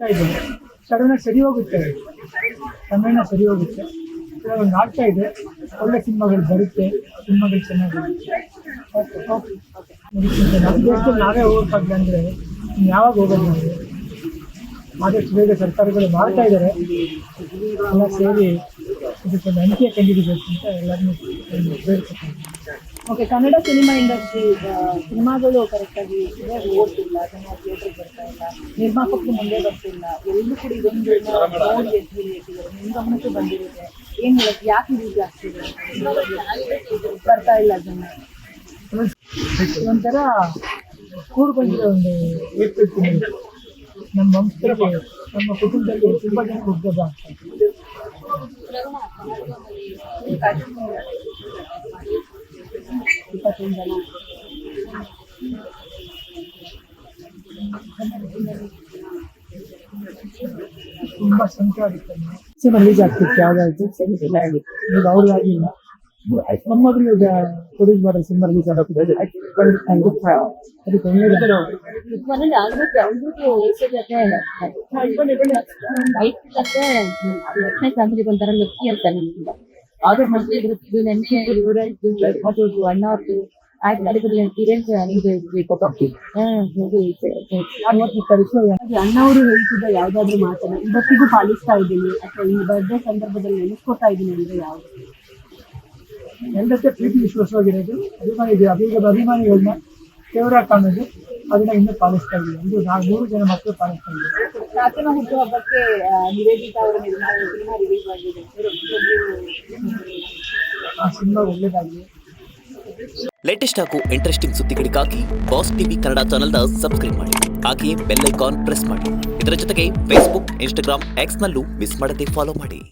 ಆಗ್ತಾ ಇದೆ, ಸಡನ್ ಸರಿ ಹೋಗುತ್ತೆ, ಕ್ರಮೇಣ ಸರಿ ಹೋಗುತ್ತೆ. ಒಂದು ಆಗ್ತಾ ಇದೆ, ಒಳ್ಳೆ ಸಿನಿಮಾಗಳು ಬರುತ್ತೆ, ಸಿನಿಮಾಗಳು ಚೆನ್ನಾಗಿ ನಮ್ಮ ದೇಶದಲ್ಲಿ ನಾವೇ ಹೋಗ್ಬಾರ್ದು ಅಂದರೆ ಯಾವಾಗ ಹೋಗೋದು ನಾವು? ಆದಷ್ಟು ಬೇಗ ಸರ್ಕಾರಗಳು ಮಾಡ್ತಾ ಇದ್ದಾರೆ, ಎಲ್ಲ ಸೇರಿ ಇದಕ್ಕೊಂದು ಅಂತ್ಯ ಕಂಡುಹಿಡಿಬೇಕು ಅಂತ ಎಲ್ಲರನ್ನೂ ಬೇಡ್ಕೊತೀನಿ. ಓಕೆ, ಕನ್ನಡ ಸಿನಿಮಾ ಇಂಡಸ್ಟ್ರಿ ಸಿನಿಮಾಗಳು ಕರೆಕ್ಟಾಗಿ ಓಡ್ತಿಲ್ಲ, ಜನ ಥಿಯೇಟ್ರಿಗೆ ಬರ್ತಾ ಇಲ್ಲ, ನಿರ್ಮಾಪಕರು ಮುಂದೆ ಬರ್ತಿಲ್ಲ, ಎಲ್ಲರೂ ಕೂಡ ಇದೊಂದು ನೋಡಿ ಎತ್ತಿದ್ದಾರೆ. ನಿಮ್ಮ ಗಮನಕ್ಕೆ ಬಂದಿರುತ್ತೆ, ಏನು ಹೇಳಕ್ಕೆ, ಯಾಕೆ ಇದು ಜಾಸ್ತಿ ಇದೆ, ಬರ್ತಾ ಇಲ್ಲ ಜನ? ಒಂಥರ ಕೂಡು ಬಂದಿರೋ ಒಂದು ಏರ್ಪಡ್ತೀನಿ. ನಮ್ಮ ವಂಶದಲ್ಲಿ, ನಮ್ಮ ಕುಟುಂಬದಲ್ಲಿ ತುಂಬ ಜನ ಉದ್ಯೋಗ ಆಗ್ತಾರೆ. ತುಂಬ ಸಂಖ್ಯೆ ಆಗುತ್ತೆ. ಸಿನಿಮಾ ರಿಲೀಸ್ ಆಗ್ತಿತ್ತು, ಯಾವುದಾದ್ರು ಈಗ ಅವ್ರಿಗಾಗಿಲ್ಲ. ಮೊಮ್ಮಗಳು ಈಗ ಪ್ರೊಡ್ಯೂಸ್ ಮಾಡೋ ಸಿನಿಮಾ ರಿಲೀಸ್ ಆಗುತ್ತೆ, ಅದಕ್ಕೆ ಒಳ್ಳೆಯದು. ಮನೇಲಿ ಆಲ್ಮೋಸ್ಟ್ ಎಲ್ರಿಗೂ ಫ್ಯಾಮಿಲಿ ಒಂಥರ ಲಕ್ಕಿ ಅಂತ ನನ್ನಿಂದ. ಆದ್ರೂ ಮತ್ತೆ ನೆನ್ನೆ ಇವರದ್ದು ಅಣ್ಣ ಅವ್ರದ್ದು ಆಯ್ತು ನಡೀತದೆ ಅಣ್ಣ ಅವರು ಹೇಳ್ತಿದ್ದ ಯಾವ್ದಾದ್ರು ಮಾತನ್ನ ಇವತ್ತಿಗೂ ಪಾಲಿಸ್ತಾ ಇದ್ದೀನಿ, ಅಥವಾ ಈ ಬರ್ಡೇ ಸಂದರ್ಭದಲ್ಲಿ ನೆನೆಸ್ಕೊತಾ ಇದ್ದೀನಿ ಅಂದ್ರೆ ಯಾವ್ದು? ಎಲ್ಲಕ್ಕೆ ಪ್ರೀತಿ ವಿಶ್ವಾಸವಾಗಿರೋದು, ಅಭಿಮಾನಿಗಳನ್ನ ದೇವರ ಕಾಣೋದು, ಅದನ್ನ ಇನ್ನೂ ಪಾಲಿಸ್ತಾ ಇದ್ದೀವಿ. ಇದು ನಾವು 3 ಜನ ಮಕ್ಕಳು ಪಾಲಿಸ್ತಾ ಇದ್ದೀವಿ. ತಾತನ ಹುಟ್ಟುಹಬ್ಬಕ್ಕೆ ನಿವೇದಿತಾ ಅವರ ಸಿನಿಮಾ ರಿಲೀಸ್ ಆಗಿದೆ. ಆ ಸಿನಿಮಾ ಒಳ್ಳೇದಾಗಿದೆ. ಲೇಟೆಸ್ಟ್ ಹಾಗೂ ಇಂಟ್ರೆಸ್ಟಿಂಗ್ ಸುದ್ದಿಗಳಿಗಾಗಿ ಬಾಸ್ ಟಿವಿ ಕನ್ನಡ ಚಾನೆಲ್ನ ಸಬ್ಸ್ಕ್ರೈಬ್ ಮಾಡಿ, ಹಾಗೆಯೇ ಬೆಲ್ ಐಕಾನ್ ಪ್ರೆಸ್ ಮಾಡಿ. ಇದರ ಜೊತೆಗೆ ಫೇಸ್ಬುಕ್, ಇನ್ಸ್ಟಾಗ್ರಾಮ್, ಎಕ್ಸ್ನಲ್ಲೂ ಮಿಸ್ ಮಾಡದೆ ಫಾಲೋ ಮಾಡಿ.